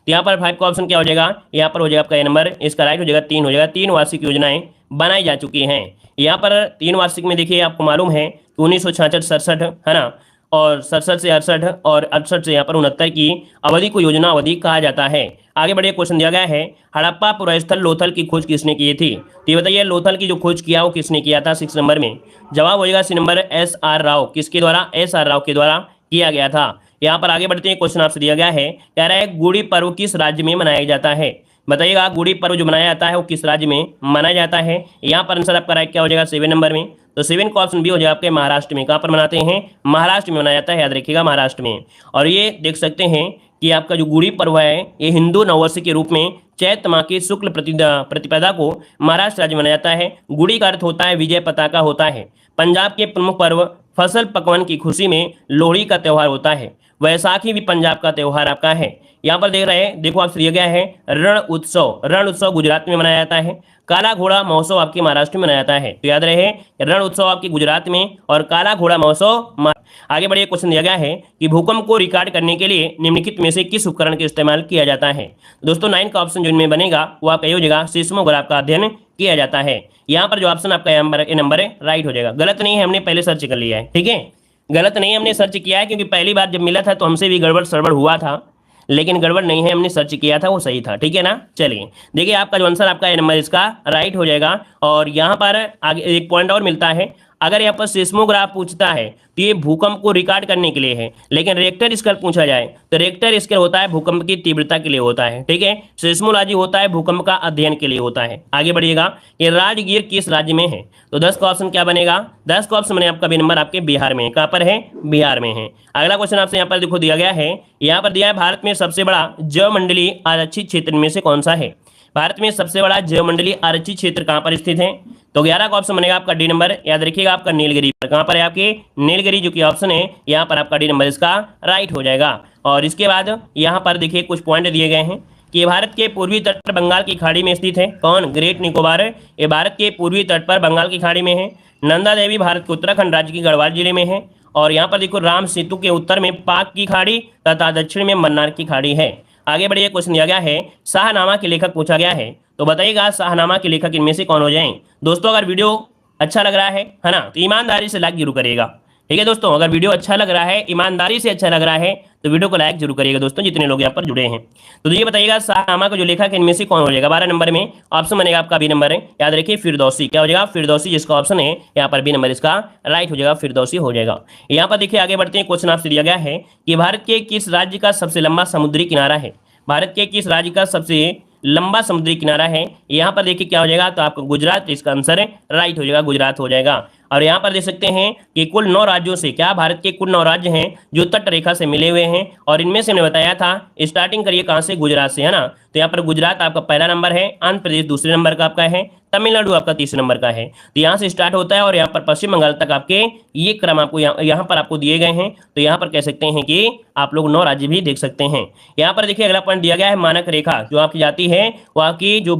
तो यहाँ पर 5 का ऑप्शन क्या हो जाएगा? यहाँ पर हो जाएगा आपका ए नंबर, इसका राइट हो जाएगा 3 हो जाएगा। 3 वार्षिक योजनाएं बनाई जा चुकी हैं। यहाँ पर 3 वार्षिक में देखिए आपको मालूम है कि 1966-67 है ना, और 67 से 68 और 68 से यहाँ पर 69 की अवधि को योजना अवधि कहा जाता है। आगे बढ़िए, क्वेश्चन दिया गया है हड़प्पा पुरास्थल लोथल की खोज किसने की थी? तो ये बताइए लोथल की जो खोज किया वो किसने किया था? 6 नंबर में जवाब हो जाएगा सी नंबर एस.आर. राव। किसके द्वारा? एस.आर. राव के द्वारा किया गया था। यहाँ पर आगे बढ़ते हैं, क्वेश्चन आपसे दिया गया है, कह रहा है गुड़ी पर्व किस राज्य में मनाया जाता है? बताइएगा गुड़ी पर्व जो मनाया जाता है वो किस राज्य में मनाया जाता है? यहाँ पर आंसर आपका राइट क्या हो जाएगा? 7 नंबर में। तो 7 का ऑप्शन भी हो जाएगा आपके महाराष्ट्र में। कहाँ पर मनाते हैं? महाराष्ट्र में मनाया जाता है, याद रखिएगा, महाराष्ट्र में। और ये देख सकते हैं कि आपका जो गुड़ी पर्व है ये हिंदू नववर्ष के रूप में चैत्र माह की शुक्ल प्रतिपदा को महाराष्ट्र राज्य मनाया जाता है। गुड़ी का अर्थ होता है विजय पताका होता है। पंजाब के प्रमुख पर्व फसल पकवान की खुशी में लोहड़ी का त्यौहार होता है। वैसाखी भी पंजाब का त्यौहार आपका है। यहाँ पर देख रहे हैं, देखो आपसे दिया गया है रण उत्सव। रण उत्सव गुजरात में मनाया जाता है। काला घोड़ा महोत्सव आपके महाराष्ट्र में मनाया जाता है। तो याद रहे, रण उत्सव आपके गुजरात में और काला घोड़ा महोत्सव। आगे बढ़िए, क्वेश्चन दिया गया है कि भूकंप को रिकॉर्ड करने के लिए निम्नलिखित में से किस उपकरण का इस्तेमाल किया जाता है? दोस्तों 9 का ऑप्शन जो इनमें बनेगा वो आपका ये हो जाएगा, सीस्मोग्राफ का अध्ययन किया जाता है। यहाँ पर जो ऑप्शन आपका ये नंबर है राइट हो जाएगा। गलत नहीं है, हमने पहले सर्च कर लिया है, ठीक है, गलत नहीं हमने सर्च किया है, क्योंकि पहली बार जब मिला था तो हमसे भी गड़बड़ सड़बड़ हुआ था, लेकिन गड़बड़ नहीं है, हमने सर्च किया था वो सही था, ठीक है ना। चलिए देखिए, आपका जो आंसर आपका ए नंबर इसका राइट हो जाएगा। और यहाँ पर आगे एक पॉइंट और मिलता है, अगर यहाँ पर सिस्मोग्राफ पूछता है तो ये भूकंप को रिकॉर्ड करने के लिए है, लेकिन रेक्टर स्केल पूछा जाए तो रेक्टर स्केल होता है भूकंप की तीव्रता के लिए होता है, ठीक है। सिस्मोलॉजी होता है भूकंप का अध्ययन के लिए होता है। आगे बढ़िएगा, ये राजगीर किस राज्य में है? तो 10 का ऑप्शन क्या बनेगा? 10 का ऑप्शन बने आपका बी नंबर आपके बिहार में। कहाँ पर है? बिहार में है। अगला क्वेश्चन आपसे यहाँ पर देखो दिया गया है, यहाँ पर दिया है भारत में सबसे बड़ा जैवमंडलीय आरक्षित क्षेत्र में से कौन सा है? भारत में सबसे बड़ा जैवमंडलीय आरक्षित क्षेत्र कहाँ पर स्थित है? तो 11 का ऑप्शन बनेगा आपका डी नंबर, याद रखिएगा, आपका नीलगिरी पर। कहाँ पर है? आपके नीलगिरी जो कि ऑप्शन है यहाँ पर आपका डी नंबर इसका राइट हो जाएगा। और इसके बाद यहाँ पर देखिए कुछ पॉइंट दिए गए हैं कि भारत के पूर्वी तट पर बंगाल की खाड़ी में स्थित है। कौन? ग्रेट निकोबार। ये भारत के पूर्वी तट पर बंगाल की खाड़ी में है। नंदा देवी भारत के उत्तराखंड राज्य के गढ़वाल जिले में है। और यहाँ पर देखो राम सेतु के उत्तर में पाक की खाड़ी तथा दक्षिण में मन्नार की खाड़ी है। आगे बढ़िए, क्वेश्चन दिया गया है शाहनामा के लेखक पूछा गया है, तो बताइएगा शाहनामा के लेखक इनमें से कौन हो जाएं? दोस्तों अगर वीडियो अच्छा लग रहा है ना, तो ईमानदारी से लाइक जरूर करिएगा, ठीक है दोस्तों। अगर वीडियो अच्छा लग रहा है, ईमानदारी से अच्छा लग रहा है, तो वीडियो को लाइक जरूर करिएगा दोस्तों, जितने लोग यहाँ पर जुड़े हैं। तो ये बताइएगा शाहनामा का जो लेखक है इनमें से कौन हो जाएगा? 12 नंबर में ऑप्शन बनेगा आपका बी नंबर है, याद रखिए, फिरदौसी। क्या हो जाएगा? फिरदौसी, जिसका ऑप्शन है यहाँ पर बी नंबर इसका राइट हो जाएगा, फिरदौसी हो जाएगा। यहाँ पर देखिए आगे बढ़ते हैं, क्वेश्चन आपसे दिया गया है कि भारत के किस राज्य का सबसे लंबा समुद्री किनारा है? भारत के किस राज्य का सबसे लंबा समुद्री किनारा है? यहाँ पर देखिए क्या हो जाएगा, तो आपका गुजरात इसका आंसर है राइट हो जाएगा, गुजरात हो जाएगा। और यहाँ पर देख सकते हैं कि कुल 9 राज्यों से, क्या भारत के कुल 9 राज्य हैं जो तट रेखा से मिले हुए हैं। और इनमें से हमने बताया था स्टार्टिंग करिए कहाँ से? गुजरात से, है ना। तो यहाँ पर गुजरात आपका पहला नंबर है, आंध्र प्रदेश दूसरे नंबर का आपका है, तमिलनाडु आपका तीसरे नंबर का है। तो यहाँ से स्टार्ट होता है और यहाँ पर पश्चिम बंगाल तक आपके ये क्रम आपको यहाँ पर आपको दिए गए हैं। तो यहाँ पर कह सकते हैं कि आप लोग 9 राज्य भी देख सकते हैं। यहाँ पर देखिए अगला पॉइंट दिया गया है मानक रेखा जो आपकी जाती है, वो आपकी जो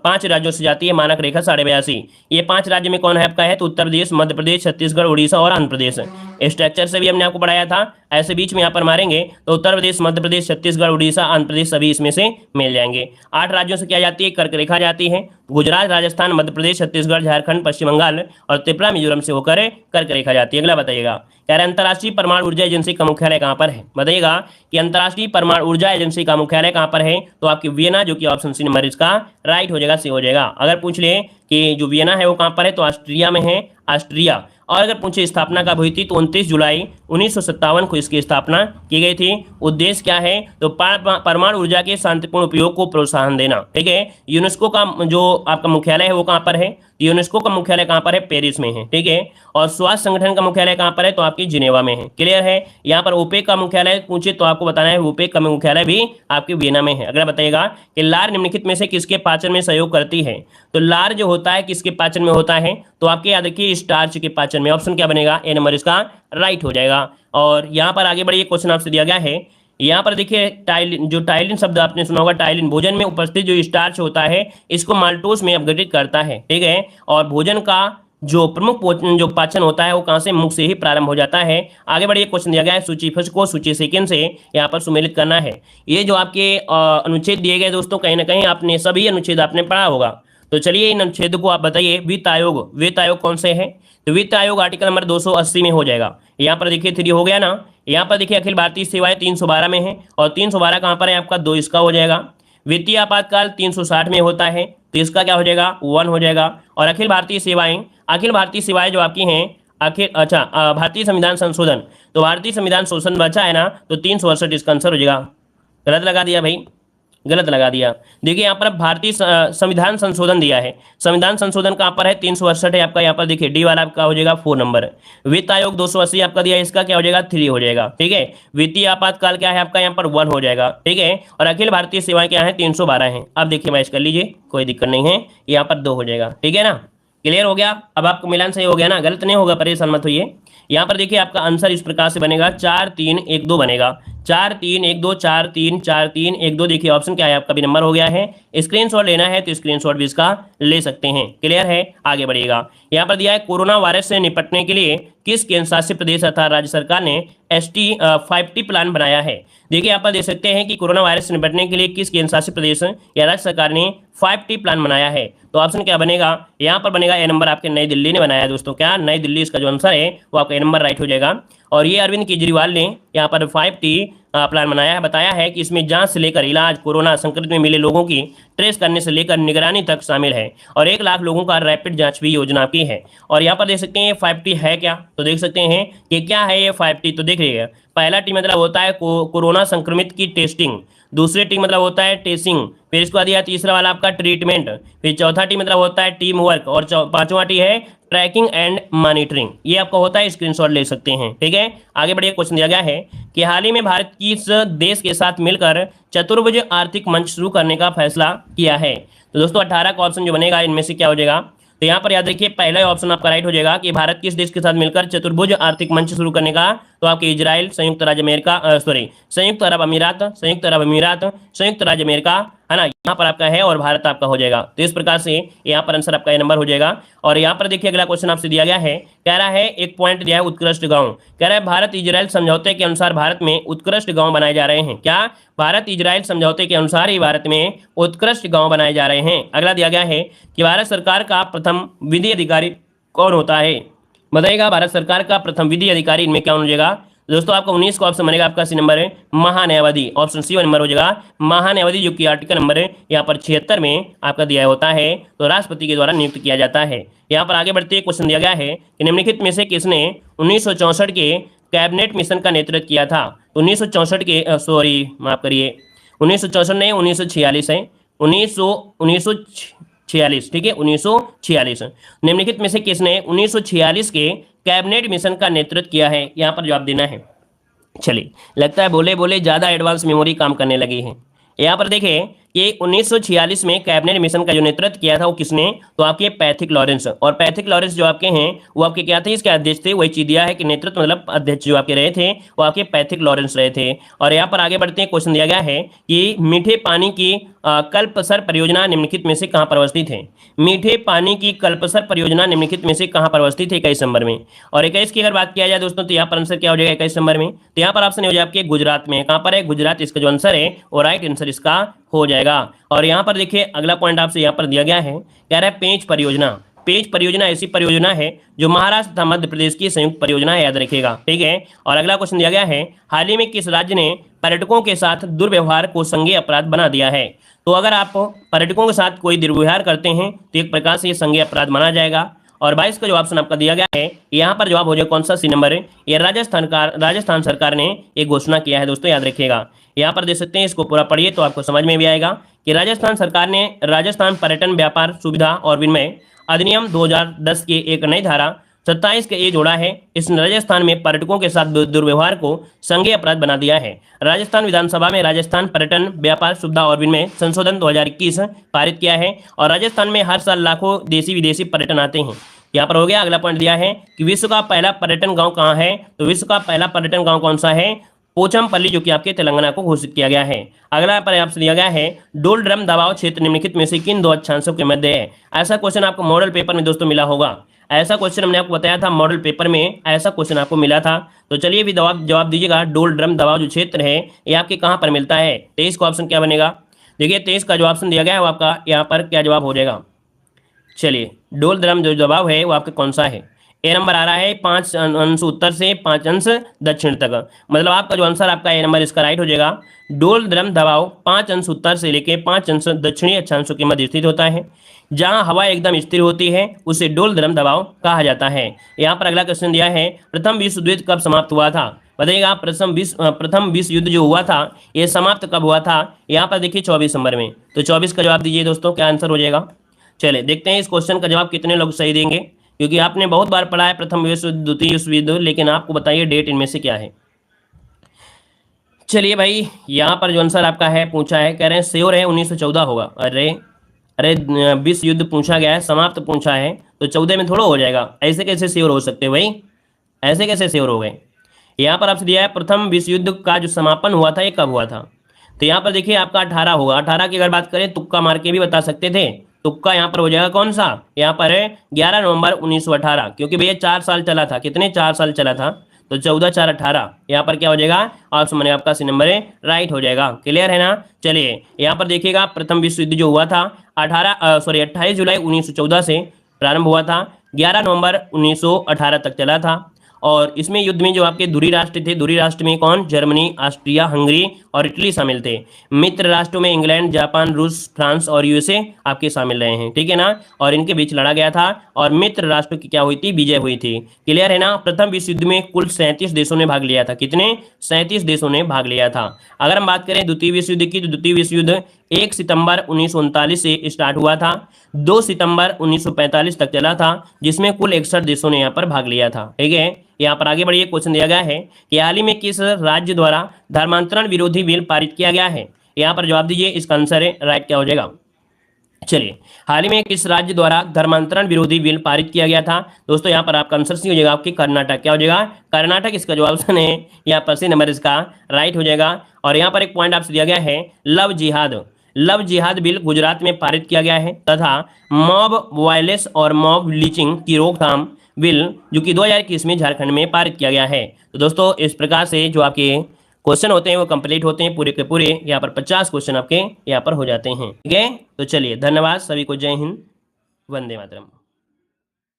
5 राज्यों से जाती है मानक रेखा 82.5। ये 5 राज्य में कौन है आपका है? तो उत्तर प्रदेश, मध्य प्रदेश, छत्तीसगढ़, उड़ीसा और आंध्र प्रदेश। स्ट्रक्चर से भी हमने आपको पढ़ाया था, ऐसे बीच में यहाँ पर मारेंगे तो उत्तर प्रदेश, मध्य प्रदेश, छत्तीसगढ़, उड़ीसा, आंध्र प्रदेश सभी इसमें से मिल जाएंगे। 8 राज्यों से क्या जाती है? कर्क रेखा जाती है। गुजरात, राजस्थान, मध्य प्रदेश, छत्तीसगढ़, झारखंड, पश्चिम बंगाल और त्रिपुरा, मिजोरम से होकर कर्क रेखा जाती है। अगला बताइएगा, कह रहे अंतर्राष्ट्रीय परमाणु ऊर्जा एजेंसी का मुख्यालय कहाँ पर है? बताइएगा कि अंतर्राष्ट्रीय परमाणु ऊर्जा एजेंसी का मुख्यालय कहाँ पर है? तो आपकी वियना, जो कि ऑप्शन सी नंबर इसका राइट हो जाएगा, सी हो जाएगा। अगर पूछ ले कि जो वियना है वो कहाँ पर है, तो ऑस्ट्रिया में है, ऑस्ट्रिया। और अगर पूछे स्थापना कब हुई थी तो 29 जुलाई 1957 को इसकी स्थापना की गई थी। उद्देश्य क्या है तो परमाणु ऊर्जा के शांतिपूर्ण उपयोग को प्रोत्साहन देना। ठीक है, यूनेस्को का जो आपका मुख्यालय है वो कहाँ पर है, यूनेस्को का मुख्यालय कहाँ पर है, पेरिस में है। ठीक है, और स्वास्थ्य संगठन का मुख्यालय कहाँ पर है तो आपकी जिनेवा में है। क्लियर है, यहाँ पर ओपेक का मुख्यालय पूछे तो आपको बताना है ओपेक का मुख्यालय भी आपके वियना में है। अगला बताइएगा कि लार निम्नलिखित में से किसके पाचन में सहयोग करती है, तो लार जो होता है किसके पाचन में होता है तो आपके याद रखिए स्टार्च के पाचन में। ऑप्शन क्या बनेगा, ए नंबर इसका राइट हो जाएगा। और यहाँ पर आगे बढ़िए, क्वेश्चन आपसे दिया गया है, यहाँ पर देखिए टाइलिन, जो टाइलिन शब्द आपने सुना होगा, टाइलिन भोजन में उपस्थित जो स्टार्च होता है इसको माल्टोस में अपघटित करता है। ठीक है, और भोजन का जो प्रमुख जो पाचन होता है वो कहाँ से, मुख से ही प्रारंभ हो जाता है। आगे बढ़िए, क्वेश्चन दिया गया है सूची फर्स्ट को सूची सेकंड से यहाँ पर सुमेलित करना है। ये जो आपके अनुच्छेद दिए गए दोस्तों, कहीं ना कहीं आपने सभी अनुच्छेद आपने पढ़ा होगा। तो चलिए इन अनुच्छेद को आप बताइए। वित्त आयोग कौन से हैं, तो वित्त आयोग आर्टिकल नंबर 280 में हो जाएगा। यहाँ पर देखिए 3 हो गया ना, यहाँ पर देखिए अखिल भारतीय सेवाएं 312 में है, और 312 कहाँ पर है आपका 2 इसका हो जाएगा। वित्तीय आपातकाल 360 में होता है तो इसका क्या हो जाएगा 1 हो जाएगा। और अखिल भारतीय सेवाएं जो आपकी हैं भारतीय संविधान संशोधन, तो भारतीय संविधान शोषण बचा है ना, तो 368 इसका आंसर हो जाएगा। गलत लगा दिया भाई, गलत लगा दिया। देखिए यहाँ पर भारतीय संविधान संशोधन दिया है, संविधान संशोधन कहाँ पर है 368 है आपका। यहाँ पर देखिए डी वाला आपका हो जाएगा 4 नंबर। वित्त आयोग 280 आपका दिया है, इसका क्या हो जाएगा 3 हो जाएगा। ठीक है, वित्तीय आपातकाल क्या है आपका यहाँ पर 1 हो जाएगा। ठीक है, और अखिल भारतीय सेवाएं क्या है 312 है। अब देखिए मैच कर लीजिए, कोई दिक्कत नहीं है, यहाँ पर 2 हो जाएगा। ठीक है ना, क्लियर हो गया। अब आपको मिलान सही हो गया ना, गलत नहीं होगा, परेशान मत होइए। यहाँ पर देखिए आपका आंसर इस प्रकार से बनेगा 4 3 1 2 बनेगा, 4 3 1 2 4 3 4 3 1 2। देखिए ऑप्शन क्या है आपका भी नंबर हो गया है। स्क्रीनशॉट लेना है तो स्क्रीनशॉट भी इसका ले सकते हैं। क्लियर है, आगे बढ़िएगा। यहाँ पर दिया है कोरोना वायरस से निपटने के लिए किस केंद्र शासित प्रदेश तथा राज्य सरकार ने ST5T प्लान बनाया है। देखिए यहाँ पर देख सकते हैं कि कोरोना वायरस से निपटने के लिए किस केंद्र शासित प्रदेश या राज्य सरकार ने 5T प्लान बनाया है, तो ऑप्शन क्या बनेगा, यहाँ पर बनेगा ए नंबर आपके नई दिल्ली ने बनाया है दोस्तों। क्या, नई दिल्ली इसका जो आंसर है वो आपका ए नंबर राइट हो जाएगा। और ये अरविंद केजरीवाल ने यहाँ पर 5T प्लान बनाया है, बताया है कि इसमें जांच से लेकर इलाज, कोरोना संक्रमित में मिले लोगों की ट्रेस करने से लेकर निगरानी तक शामिल है, और 1 लाख लोगों का रैपिड जांच भी योजना की है। और यहाँ पर देख सकते हैं 5T है क्या, तो देख सकते हैं कि क्या है ये 5T, तो देख लीजिएगा। पहला टी मतलब होता है कोरोना संक्रमित की टेस्टिंग, दूसरे टी मतलब होता है टेस्टिंग, फिर इसके बाद यह तीसरा वाला आपका ट्रीटमेंट, फिर चौथा टी मतलब होता है टीम वर्क, और पांचवा टी है ट्रैकिंग एंड मॉनिटरिंग। ये आपका होता है, स्क्रीनशॉट ले सकते हैं। ठीक है, आगे बढ़िए। क्वेश्चन दिया गया है कि हाल ही में भारत किस देश के साथ मिलकर चतुर्भुज आर्थिक मंच शुरू करने का फैसला किया है, तो दोस्तों 18 का ऑप्शन जो बनेगा इनमें से क्या हो जाएगा, तो यहाँ पर याद रखिए पहला ऑप्शन आपका राइट हो जाएगा कि भारत किस देश के साथ मिलकर चतुर्भुज आर्थिक मंच शुरू करने का, तो आपके इजराइल, संयुक्त राज्य अमेरिका है ना, यहाँ पर आपका है, और भारत आपका हो जाएगा। तो इस प्रकार से यहाँ पर आंसर आपका ये नंबर हो जाएगा। और यहाँ पर देखिए अगला क्वेश्चन आपसे दिया गया है, कह रहा है एक पॉइंट दिया है उत्कृष्ट गांव, कह रहा है भारत इजराइल समझौते के अनुसार भारत में उत्कृष्ट गांव बनाए जा रहे हैं। क्या, भारत इजराइल समझौते के अनुसार ही भारत में उत्कृष्ट गांव बनाए जा रहे हैं। अगला दिया गया है कि भारत सरकार का प्रथम विधि अधिकारी कौन होता है, बताइएगा भारत सरकार का प्रथम विधि अधिकारी इनमें क्या हो जाएगा, दोस्तों आपका 19 का ऑप्शन बनेगा आपका सी नंबर है महान्यायवादी, ऑप्शन सी नंबर हो जाएगा महान्यायवादी, जो कि आर्टिकल नंबर यहाँ पर 76 में आपका दिया होता है, तो राष्ट्रपति के द्वारा नियुक्त किया जाता है। यहाँ पर आगे बढ़ते क्वेश्चन दिया गया है कि निम्नलिखित में से किसने 1964 के कैबिनेट मिशन का नेतृत्व किया था, तो 1964 के माफ करिए 1964 नहीं 1946 है, 1946, ठीक है 1946। निम्नलिखित में से किसने 1946 के कैबिनेट मिशन का नेतृत्व किया है, यहाँ पर जवाब देना है। चलिए, लगता है बोले बोले ज़्यादा एडवांस मेमोरी काम करने लगी है। यहाँ पर देखें कि 1946 में कैबिनेट मिशन का जो नेतृत्व किया था वो किसने, तो आपके पैथिक लॉरेंस। और पैथिक लॉरेंस जो आपके हैं वो आपके क्या थे, इसके अध्यक्ष थे। वही चीज दिया है कि नेतृत्व मतलब अध्यक्ष जो आपके रहे थे वो आपके पैथिक लॉरेंस रहे थे। और यहाँ पर आगे बढ़ते हैं, क्वेश्चन दिया गया है कि मीठे पानी की कल्पसर परियोजना निम्नलिखित में से कहाँ पर अवस्थित है। मीठे पानी की कल्पसर परियोजना निम्नलिखित में से कहाँ पर अवस्थित है 21 नंबर में। और 21 की अगर बात किया जाए दोस्तों तो यहाँ पर आंसर क्या हो जाएगा 21 नंबर में, तो यहाँ पर ऑप्शन हो जाएगा आपके गुजरात में। कहाँ पर है, गुजरात इसका जो आंसर है वो राइट आंसर इसका हो जाएगा। और यहाँ पर देखिए अगला पॉइंट आपसे यहाँ पर दिया गया है, कह रहा है पेंच परियोजना। पेंच परियोजना ऐसी परियोजना है जो महाराष्ट्र तथा मध्य प्रदेश की संयुक्त परियोजना है, याद रखिएगा, ठीक है। और अगला क्वेश्चन दिया गया है, हाल ही में किस राज्य ने पर्यटकों के साथ दुर्व्यवहार को संज्ञेय अपराध बना दिया है। तो अगर आप पर्यटकों के साथ कोई दुर्व्यवहार करते हैं तो एक प्रकार से ये संज्ञेय अपराध माना जाएगा। और 22 का जो ऑप्शन आपका दिया गया है यहाँ पर जवाब हो जाएगा कौन सा, सी नंबर। ये राजस्थान सरकार ने एक घोषणा किया है दोस्तों, याद रखिएगा। यहाँ पर देख सकते हैं, इसको पूरा पढ़िए तो आपको समझ में भी आएगा कि राजस्थान सरकार ने राजस्थान पर्यटन व्यापार सुविधा और विनिमय अधिनियम 2010 की एक नई धारा 27 के ये जोड़ा है। इस राजस्थान में पर्यटकों के साथ दुर्व्यवहार को संज्ञेय अपराध बना दिया है। राजस्थान विधानसभा में राजस्थान पर्यटन व्यापार सुविधा और विनिमय संशोधन 2021 पारित किया है और राजस्थान में हर साल लाखों देशी विदेशी पर्यटन आते हैं। यहाँ पर हो गया। अगला पॉइंट दिया है कि विश्व का पहला पर्यटन गाँव कहाँ है, तो विश्व का पहला पर्यटन गाँव कौन सा है, पोचमपल्ली, जो कि आपके तेलंगाना को घोषित किया गया है। अगला पर आपसे दिया गया है डोल ड्रम दबाव क्षेत्र निम्नलिखित में से किन दो अक्षांशों के मध्य है। ऐसा क्वेश्चन आपको मॉडल पेपर में दोस्तों मिला होगा। ऐसा क्वेश्चन हमने आपको बताया था मॉडल पेपर में, ऐसा क्वेश्चन आपको मिला था। तो चलिए भी जवाब दीजिएगा। डोल ड्रम दबाव जो क्षेत्र है ये आपके कहाँ पर मिलता है। 23 का ऑप्शन क्या बनेगा। देखिए 23 का जो ऑप्शन दिया गया है वो आपका यहाँ पर क्या जवाब हो जाएगा। चलिए डोल ड्रम जो दबाव है वो आपका कौन सा है। ए नंबर आ रहा है 5 अंश उत्तर से 5 अंश दक्षिण तक, मतलब आपका जो आंसर आपका ए नंबर इसका राइट हो जाएगा। डोल ड्रम दबाव 5 अंश उत्तर से लेके 5 अंश दक्षिणी अक्षांशों के मध्य स्थित होता है। जहां हवा एकदम स्थिर होती है उसे डोल ड्रम दबाव कहा जाता है। यहाँ पर अगला क्वेश्चन दिया है प्रथम विश्व युद्ध कब समाप्त हुआ था। बताइएगा प्रथम विश्व युद्ध जो हुआ था ये समाप्त कब हुआ था। यहाँ पर देखिए 24 नंबर में। तो 24 का जवाब दीजिए दोस्तों, क्या आंसर हो जाएगा। चलिए देखते हैं इस क्वेश्चन का जवाब कितने लोग सही देंगे, क्योंकि आपने बहुत बार पढ़ा है प्रथम विश्व युद्ध, द्वितीय विश्व युद्ध, लेकिन आपको बताइए डेट इनमें से क्या है। चलिए भाई यहाँ पर जो आंसर आपका है पूछा है, कह रहे हैं श्योर है 1914 होगा। अरे विश्व युद्ध पूछा गया है, समाप्त पूछा है, तो 14 में थोड़ा हो जाएगा। ऐसे कैसे श्योर हो सकते भाई, ऐसे कैसे श्योर हो गए। यहाँ पर आपसे दिया है प्रथम विश्व युद्ध का जो समापन हुआ था ये कब हुआ था। तो यहाँ पर देखिए आपका 18 होगा। 18 की अगर बात करें तुक्का मार के भी बता सकते थे। तुक्का यहाँ पर हो जाएगा कौन सा, यहाँ पर है 11 नवंबर 1918, क्योंकि भैया 4 साल चला था। कितने 4 साल चला था, तो 14 4 18। यहाँ पर क्या हो जाएगा ऑप्शन में आपका सी नंबर है राइट हो जाएगा। क्लियर है ना। चलिए यहाँ पर देखिएगा प्रथम विश्व युद्ध जो हुआ था 28 जुलाई 1914 से प्रारंभ हुआ था, 11 नवंबर 1918 तक चला था। और इसमें युद्ध में जो आपके धुरी राष्ट्र थे, धुरी राष्ट्र में कौन, जर्मनी, ऑस्ट्रिया, हंगरी और इटली शामिल थे। मित्र राष्ट्रों में इंग्लैंड, जापान, रूस, फ्रांस और यूएसए आपके शामिल रहे हैं, ठीक है ना। और इनके बीच लड़ा गया था और मित्र राष्ट्र की क्या हुई थी, विजय हुई थी। क्लियर है ना। प्रथम विश्व युद्ध में कुल 37 देशों ने भाग लिया था। कितने, 37 देशों ने भाग लिया था। अगर हम बात करें द्वितीय विश्व युद्ध की, तो द्वितीय विश्व युद्ध 1 सितंबर 1939 से स्टार्ट हुआ था, 2 सितंबर 1945 तक चला था, जिसमें कुल 61 देशों ने यहाँ पर भाग लिया था, ठीक है। यहाँ पर आगे बढ़िए क्वेश्चन दिया गया है कि हाल ही में किस राज्य द्वारा धर्मांतरण विरोधी बिल पारित किया गया है। यहाँ पर जवाब दीजिए, इसका आंसर है राइट क्या हो जाएगा। चलिए हाल ही में किस राज्य द्वारा धर्मांतरण विरोधी बिल पारित किया गया था। दोस्तों यहाँ पर आपका आंसर सी हो जाएगा आपकी कर्नाटक। क्या हो जाएगा, कर्नाटक इसका जो ऑप्शन है यहाँ पर सी नंबर इसका राइट हो जाएगा। और यहाँ पर एक पॉइंट आपसे दिया गया है लव जिहाद बिल गुजरात में पारित किया गया है, तथा मॉब वायलेंस और मॉब लीचिंग की रोकथाम बिल जो कि 2021 में झारखंड में पारित किया गया है। तो दोस्तों इस प्रकार से जो आपके क्वेश्चन होते हैं वो कंप्लीट होते हैं पूरे के पूरे। यहाँ पर 50 क्वेश्चन आपके यहाँ पर हो जाते हैं, ठीक है। तो चलिए धन्यवाद सभी को, जय हिंद, वंदे मातरम।